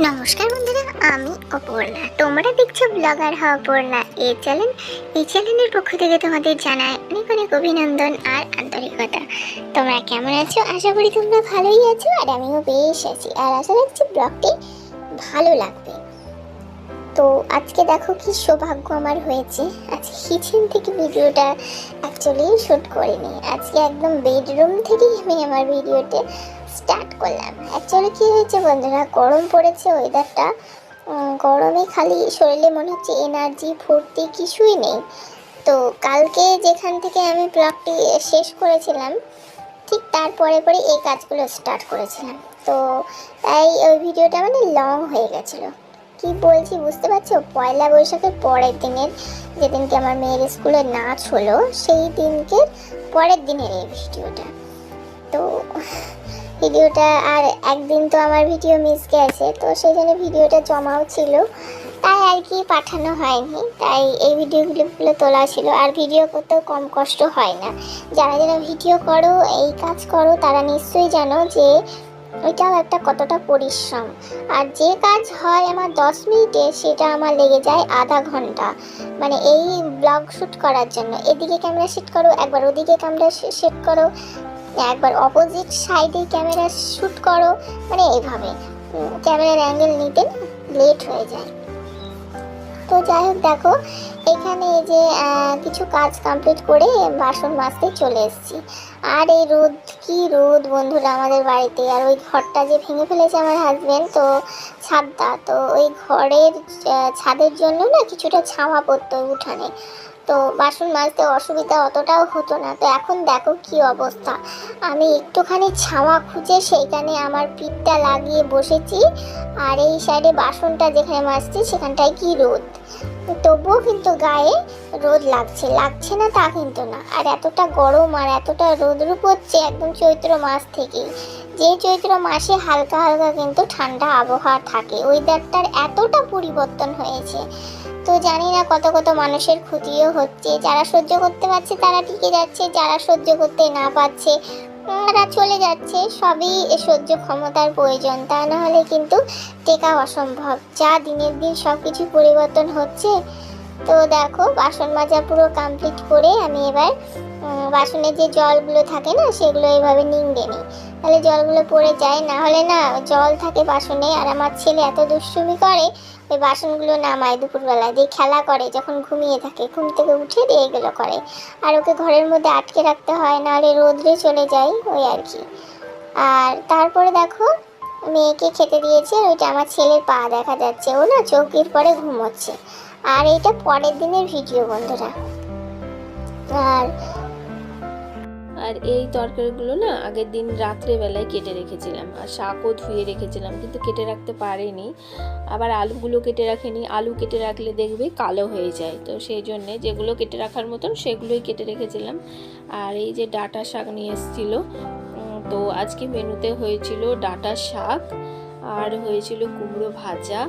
নমস্কার বন্ধুরা, আমি অপর্ণা। তোমরা দেখছো ব্লগার অপর্ণা এই চ্যানেলের পক্ষ থেকে তোমাদের জানাই অনেক অনেক অভিনন্দন আর আন্তরিকতা। তোমরা কেমন আছো? আশা করি তোমরা ভালোই আছো, আর আমিও বেশ আছি। আর আশা রাখছি ব্লগটি ভালো লাগবে। তো আজকে দেখো কি সৌভাগ্য আমার হয়েছে, আজকে কিচেন থেকে ভিডিওটা অ্যাকচুয়ালি শ্যুট করিনি। আজকে একদম বেডরুম থেকেই আমি আমার ভিডিওতে স্টার্ট করলাম। অ্যাকচুয়ালি কী হয়েছে বন্ধুরা, গরম পড়েছে, ওয়েদারটা গরমে খালি শরীরে মনে হচ্ছে এনার্জি ফুর্তি কিছুই নেই। তো কালকে যেখান থেকে আমি ব্লগটি শেষ করেছিলাম ঠিক তারপরে পরে এই কাজগুলো স্টার্ট করেছিলাম। তো তাই ওই ভিডিওটা মানে লং হয়ে গেছিলো। কি বলছি বুঝতে পারছো? পয়লা বৈশাখের পরের দিনের, যেদিনকে আমার মেয়ের স্কুলে নাচ হলো, সেই দিনকে পরের দিনের এই ভিডিওটা। তো ভিডিওটা আর একদিন তো আমার ভিডিও মিস গেছে, তো সেই জন্য ভিডিওটা জমাও ছিল, তাই আর কি পাঠানো হয়নি। তাই এই ভিডিওগুলো তোলা ছিল। আর ভিডিও করতেও কম কষ্ট হয় না। যারা যারা ভিডিও করো, এই কাজ করো, তারা নিশ্চয়ই জানো যে ওইটাও একটা কতটা পরিশ্রম। আর যে কাজ হয় আমার 10 মিনিটে, সেটা আমার লেগে যায় আধা ঘন্টা। মানে এই ব্লগ শ্যুট করার জন্য এদিকে ক্যামেরা সেট করো, একবার ওদিকে ক্যামেরা সেট করো, একবার অপোজিট সাইডে ক্যামেরা শ্যুট করো, মানে এইভাবে ক্যামেরার অ্যাঙ্গেল নিতে লেট হয়ে যায়। তো যাই হোক, দেখো এখানে এই যে কিছু কাজ কমপ্লিট করে বাসন মাজতে চলে এসেছি। আর এই রোদ, কি রোদ বন্ধুরা আমাদের বাড়িতে। আর ওই ঘরটা যে ভেঙে ফেলেছে আমার হাজব্যান্ড, তো ছাদটা, তো ওই ঘরের ছাদের জন্য না কিছুটা ছাওয়া পড়তো উঠানে, তো বাসন মাজতে অসুবিধা অতটাও হতো না। তো এখন দেখো কি অবস্থা, আমি একটুখানি ছাওয়া খুঁজে সেইখানে আমার পিঠটা লাগিয়ে বসেছি, আর এই সাইডে বাসনটা যেখানে মাজছি সেখানটায় কি রোদ, তবুও কিন্তু গায়ে রোদ লাগছে না তা কিন্তু না। আর এতটা গরম আর এতটা রোদ্রু পড়ছে একদম চৈত্র মাস থেকেই, যে চৈত্র মাসে হালকা হালকা কিন্তু ঠান্ডা আবহাওয়া থাকে, ওয়েদারটার এতটা পরিবর্তন হয়েছে। তো জানি না কত কত মানুষের ক্ষতিও হচ্ছে। যারা সহ্য করতে পারছে তারা টিকে যাচ্ছে, যারা সহ্য করতে না পারছে তারা চলে যাচ্ছে। সবই সহ্য ক্ষমতার প্রয়োজন, তা না হলে কিন্তু টেকা অসম্ভব। যা দিনের দিন সব কিছু পরিবর্তন হচ্ছে। তো দেখো বাসন মাজা পুরো কমপ্লিট করে আমি এবার বাসনের যে জলগুলো থাকে না, সেগুলো এইভাবে নিংড়ে নিই, তাহলে জলগুলো পড়ে যায়। না হলে না জল থাকে বাসনে, আর আমার ছেলে এত দুষ্টুমি করে, ওই বাসনগুলো নামায় দুপুরবেলায় দিয়ে খেলা করে, যখন ঘুমিয়ে থাকে ঘুম থেকে উঠে দিয়ে এগুলো করে। আর ওকে ঘরের মধ্যে আটকে রাখতে হয়, নাহলে রোদ্রে চলে যায়, ওই আর কি। আর তারপরে দেখো মেয়েকে খেতে দিয়েছে, ওইটা আমার ছেলের পা দেখা যাচ্ছে, ও না চৌকির পরে ঘুমোচ্ছে। আর এইটা পরের দিনের ভিডিও বন্ধুরা। আর এই তরকারিগুলো না আগের দিন রাত্রেবেলায় কেটে রেখেছিলাম, আর শাকও ধুয়ে রেখেছিলাম, কিন্তু কেটে রাখতে পারিনি। আবার আলুগুলো কেটে রাখিনি, আলু কেটে রাখলে দেখবে কালো হয়ে যায়, তো সেই জন্যে যেগুলো কেটে রাখার মতন সেগুলোই কেটে রেখেছিলাম। আর এই যে ডাঁটা শাক নিয়ে এসেছিলো, তো আজকে মেনুতে হয়েছিল ডাঁটা শাক, আর হয়েছিল কুমড়ো ভাজা,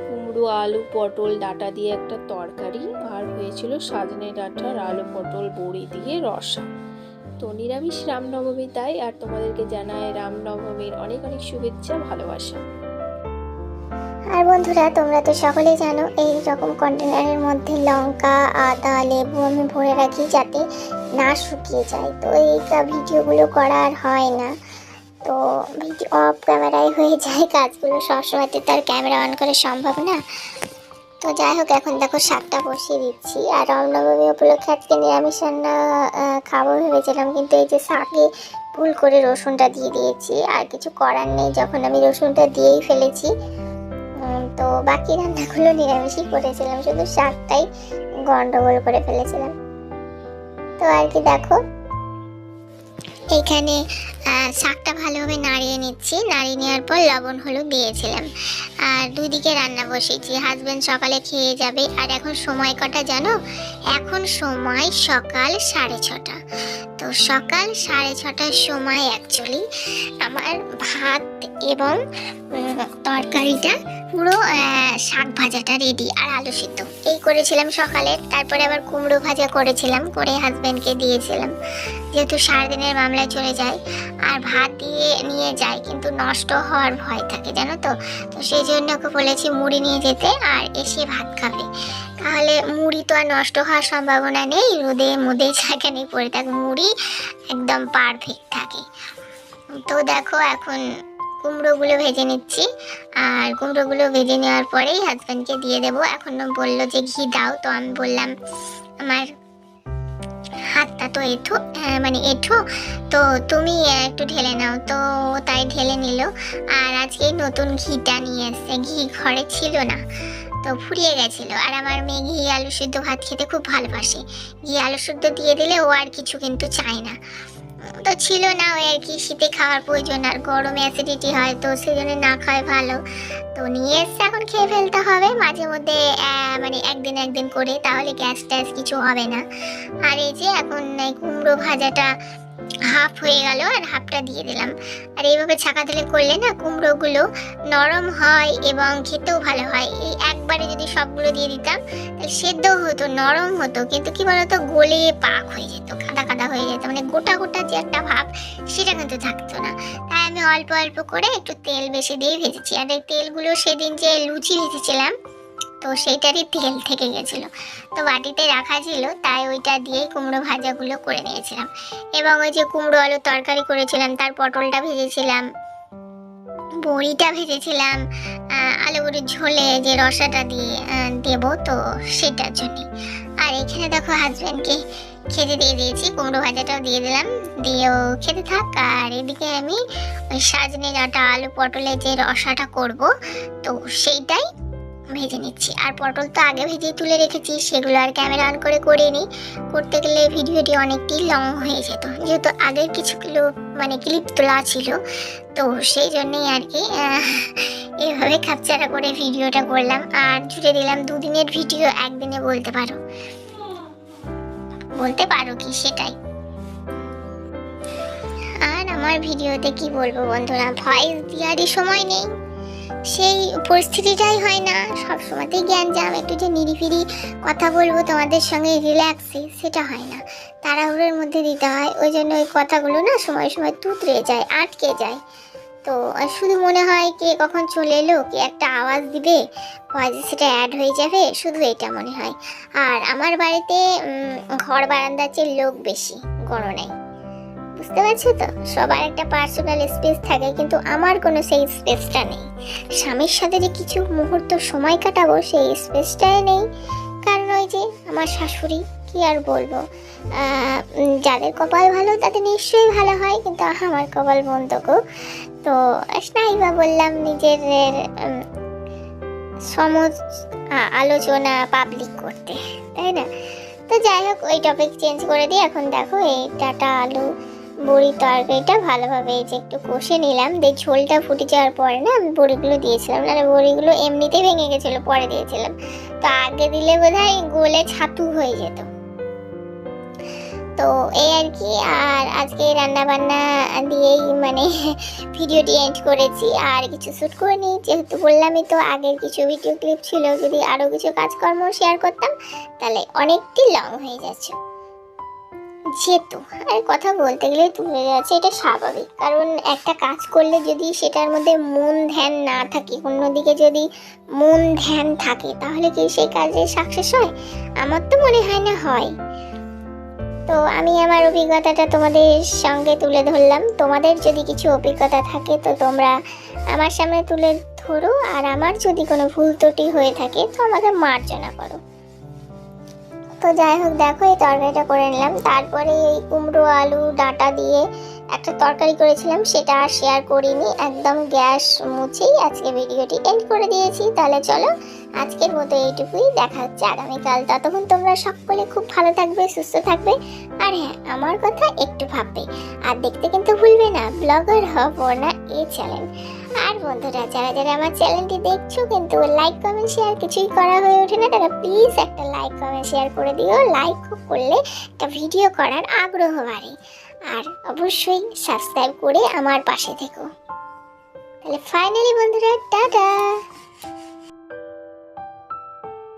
কুমড়ো আলু পটল ডাঁটা দিয়ে একটা তরকারি, আর হয়েছিল সজনে ডাঁটা আর আলু পটল বড়ি দিয়ে রসা। তো নিরামিষ রামনবমী তাই। আর তোমাদেরকে জানাই রামনবমীর অনেক অনেক শুভেচ্ছা, ভালোবাসা। আর বন্ধুরা তোমরা তো সকলেই জানো এই রকম কন্টেনারের মধ্যে লঙ্কা, আদা, লেবু আমি ভরে রাখি যাতে না শুকিয়ে যায়। তো এই ভিডিওগুলো করা আর হয় না, তো ভিডিও অফ ক্যামেরায় হয়ে যায় কাজগুলো, সবসময় তো তার ক্যামেরা অন করে সম্ভব না। তো যাই হোক, এখন দেখো শাকটা বসিয়ে দিচ্ছি। আর রামনবমী উপলক্ষে আজকে নিরামিষ রান্না খাবো ভেবেছিলাম, কিন্তু এই যে শাকে ভুল করে রসুনটা দিয়ে দিয়েছি। আর কিছু করার নেই, যখন আমি রসুনটা দিয়েই ফেলেছি। তো বাকি রান্নাগুলো নিরামিষই করেছিলাম, শুধু শাকটাই গন্ডগোল করে ফেলেছিলাম। তো আর কি দেখো এইখানে শাকটা ভালোভাবে নাড়িয়ে নিচ্ছি, নাড়িয়ে নেওয়ার পর লবণ হলুদ দিয়েছিলাম। আর দুই দিকে রান্না বসিয়েছি, হাজব্যান্ড সকালে খেয়ে যাবে। আর এখন সময় কটা জানো? এখন সময় সকাল 6:30। তো সকাল 6:30টার সময় অ্যাকচুয়ালি আমার ভাত এবং তরকারিটা পুরো শাক ভাজাটা রেডি, আর আলু সিদ্ধ এই করেছিলাম সকালে। তারপরে আবার কুমড়ো ভাজা করেছিলাম, করে হাজব্যান্ডকে দিয়েছিলাম, যেহেতু সারাদিনের মামলা সকালবেলা চলে যায় আর ভাত দিয়ে নিয়ে যায়, কিন্তু নষ্ট হওয়ার ভয় থাকে জানো তো। তো সেই জন্য ওকে বলেছি মুড়ি নিয়ে যেতে আর এসে ভাত খাবে, তাহলে মুড়ি তো আর নষ্ট হওয়ার সম্ভাবনা নেই, রোদে মুদে সেখানে পড়ে থাকে, মুড়ি একদম পারফেক্ট থাকে। তো দেখো এখন কুমড়োগুলো ভেজে নিচ্ছি, আর কুমড়োগুলো ভেজে নেওয়ার পরেই হাজব্যান্ডকে দিয়ে দেবো। এখন বললো যে ঘি দাও, তো আমি বললাম আমার হাতটা তো এঁঠো, মানে এঁঠো, তো তুমি একটু ঢেলে নাও। তো তাই ঢেলে নিল। আর আজকে নতুন ঘিটা নিয়ে এসছে, ঘি ঘরে ছিল না, তো ফুরিয়ে গেছিলো। আর আমার মেয়ে ঘি আলু সিদ্ধ ভাত খেতে খুব ভালোবাসে, ঘি আলু সিদ্ধ দিয়ে দিলে ও আর কিছু কিন্তু চায় না। তো ছিল না, ওই আর কি শীতে খাওয়ার প্রয়োজন, আর গরমে অ্যাসিডিটি হয়, তো সেই জন্য না খাওয়াই ভালো। তো নিয়ে এসছে, এখন খেয়ে ফেলতে হবে মাঝে মধ্যে, মানে একদিন একদিন করে, তাহলে গ্যাস ট্যাস কিছু হবে না। আর এই যে এখন এই কুমড়ো ভাজাটা হাফ হয়ে গেল আর হাফটা দিয়ে দিলাম। আর এইভাবে ছাকা দিলে করলে না কুমড়োগুলো নরম হয় এবং খেতেও ভালো হয়। এই একবারে যদি সবগুলো দিয়ে দিতাম তাহলে সেদ্ধ হতো, নরম হতো, কিন্তু কি বলতো গলে পাক হয়ে যেত, কাদা কাদা হয়ে যেত, মানে গোটা গোটা যে একটা ভাব সেটা কিন্তু থাকতো না। তাই আমি অল্প অল্প করে একটু তেল বেশি দিয়ে ভেজেছি। আর এই তেলগুলো সেদিন যে লুচি ভেজেছিলাম তো সেইটারই তেল থেকে গেছিলো, তো বাটিতে রাখা ছিল, তাই ওইটা দিয়েই কুমড়ো ভাজাগুলো করে নিয়েছিলাম। এবং ওই যে কুমড়ো আলু তরকারি করেছিলাম, তার পটলটা ভেজেছিলাম, বড়িটা ভেজেছিলাম, আলু বড়ির ঝোলে যে রসাটা দিয়ে দেবো, তো সেটার জন্যই। আর এখানে দেখো হাজব্যান্ডকে খেতে দিয়ে দিয়েছি, কুমড়ো ভাজাটাও দিয়ে দিলাম, দিয়েও খেতে থাক। আর এদিকে আমি ওই সাজনে ডাঁটা আলু পটলের যে রসাটা করব, তো সেইটাই ভেজে নিচ্ছি। আর পটল তো আগে ভেজেই তুলে রেখেছি, সেগুলো আর ক্যামেরা অন করে করিনি, করতে গেলে ভিডিওটি অনেকটাই লং হয়ে যেত, যেহেতু আগের কিছুগুলো মানে ক্লিপ তোলা ছিল, তো সেই জন্যই আর কি এভাবে খাপচারা করে ভিডিওটা করলাম। আর জুড়ে দিলাম দুদিনের ভিডিও একদিনে বলতে পারো কি সেটাই। আর আমার ভিডিওতে কি বলবো বন্ধুরা, ভয়েস দেওয়ারই সময় নেই, সেই পরিস্থিতিটাই হয় না, সব সময়তেই জ্ঞানজাম, একটু যে নিরিফিরি কথা বলবো তোমাদের সঙ্গে রিল্যাক্সে, সেটা হয় না, তাড়াহুড়োর মধ্যে দিতে হয়, ওই জন্য ওই কথাগুলো না সময় সময় তুতরে যায়, আটকে যায়। তো শুধু মনে হয় কে কখন চলে এলো, কে একটা আওয়াজ দিবে, ভয়েসে সেটা অ্যাড হয়ে যাবে, শুধু এটা মনে হয়। আর আমার বাড়িতে ঘর বারান্দার চেয়ে লোক বেশি, গণ নেই, বুঝতে পারছো তো, সবার একটা পার্সোনাল স্পেস থাকে, কিন্তু আমার কোনো সেই স্পেসটা নেই। স্বামীর সাথে যে কিছু মুহূর্ত সময় কাটাবো সেই স্পেসটাই নেই, কারণ ওই যে আমার শাশুড়ি, কি আর বলবো, যাদের কপাল ভালো তাদের নিশ্চয়ই ভালো হয়, কিন্তু আমার কপাল মন্দ গো। তো নাই বা বললাম নিজের আলোচনা পাবলিক করতে, তাই না। তো যাই হোক, ওই টপিক চেঞ্জ করে দিই। এখন দেখো এই ডাঁটা আলু বড়ির তরকারিটা ভালোভাবে এই যে একটু কষে নিলাম, দিয়ে ঝোলটা ফুটে যাওয়ার পরে না আমি বড়িগুলো দিয়েছিলাম, নাহলে বড়িগুলো এমনিতেই ভেঙে গেছিলো, পরে দিয়েছিলাম, তো আগে দিলে বোধহয় গলে ছাতু হয়ে যেত। তো এই আর কি। আর আজকে রান্না বান্না দিয়েই মানে ভিডিওটি এন্ড করেছি, আর কিছু শ্যুট করে নিই, যেহেতু বললামই তো আগের কিছু ভিডিও ক্লিপ ছিল, যদি আরও কিছু কাজকর্ম শেয়ার করতাম তাহলে অনেকটি লং হয়ে যাচ্ছে, যেহেতু আর কথা বলতে গেলে তুলে যাচ্ছে, এটা স্বাভাবিক, কারণ একটা কাজ করলে যদি সেটার মধ্যে মন ধ্যান না থাকে, অন্যদিকে যদি মন ধ্যান থাকে, তাহলে কি সেই কাজে সাকসেস হয়? আমার তো মনে হয় না হয়। তো আমি আমার অভিজ্ঞতাটা তোমাদের সঙ্গে তুলে ধরলাম, তোমাদের যদি কিছু অভিজ্ঞতা থাকে তো তোমরা আমার সামনে তুলে ধরো, আর আমার যদি কোনো ভুল ত্রুটি হয়ে থাকে তো আমাকে মার্জনা করো। তো যাই হোক, দেখো এই তরকারিটা করে নিলাম, তারপরে এই কুমড়ো আলু ডাঁটা দিয়ে একটা তরকারি করেছিলাম, সেটা আর শেয়ার করিনি, একদম গ্যাস মুছেই আজকে ভিডিওটি এন্ড করে দিয়েছি। তাহলে চলো আজকের মতো এইটুকুই, দেখা হচ্ছে আগামীকাল। ততক্ষণ তোমরা সকলে খুব ভালো থাকবে, সুস্থ থাকবে, আর হ্যাঁ আমার কথা একটু ভাববে, আর দেখতে কিন্তু ভুলবে না ব্লগার অপর্ণা এই চ্যানেল। আর বন্ধুরা যারা যারা আমার চ্যানেলটি দেখছো কিন্তু লাইক কমেন্ট শেয়ার কিছুই করা হয়ে ওঠে না, তারা প্লিজ একটা লাইক কমেন্ট শেয়ার করে দিও, লাইক করলে একটা ভিডিও করার আগ্রহ বাড়ে, আর অবশ্যই সাবস্ক্রাইব করে আমার পাশে থেকো। তাহলে ফাইনালি বন্ধুরা টাটা।